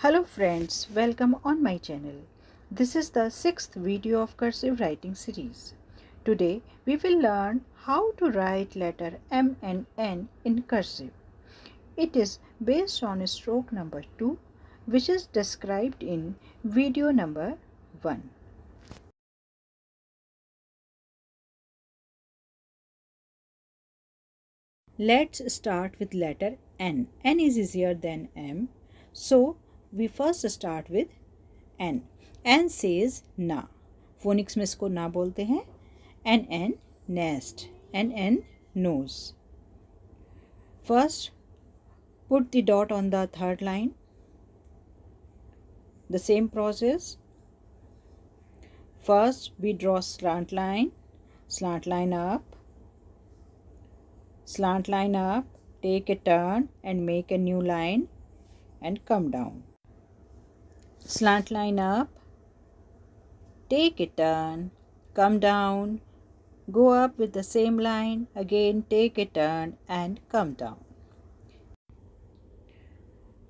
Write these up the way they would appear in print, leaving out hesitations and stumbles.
Hello friends, welcome on my channel. This is the 6th video of cursive writing series. Today we will learn how to write letter M and N in cursive. It is based on stroke number 2, which is described in video number 1. Let's start with letter N. N is easier than M. So we first start with N. N says na. Phonics में इसको ना बोलते हैं. N nest. N nose. First put the dot on the third line. The same process. First we draw slant line up, slant line up, take a turn and make a new line and come down. Slant line up, take a turn, come down, go up with the same line, again take a turn and come down.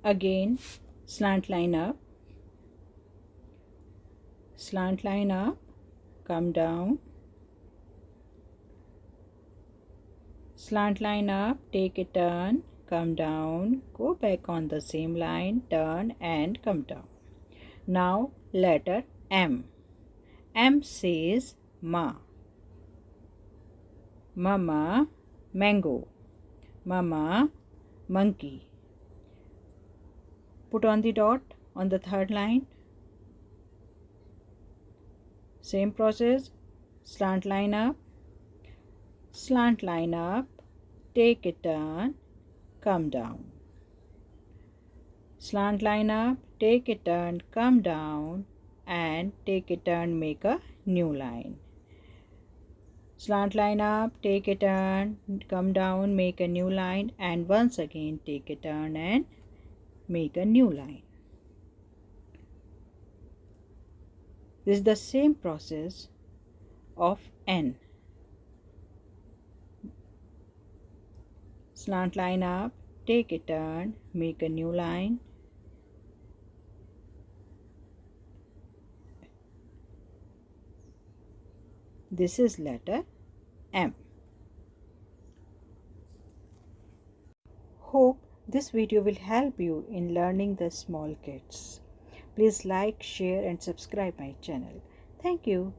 Again slant line up, come down, slant line up, take a turn, come down, go back on the same line, turn and come down. Now letter M. M says ma. Mama, mango. Mama, monkey. Put on the dot on the third line. Same process. Slant line up, take a turn, come down. Slant line up, take a turn, come down and take a turn, make a new line. Slant line up, take a turn, come down, make a new line and once again take a turn and make a new line. This is the same process of N. Slant line up, take a turn, make a new line. This is letter M. Hope this video will help you in learning the small kids. Please like, share and subscribe my channel. Thank you.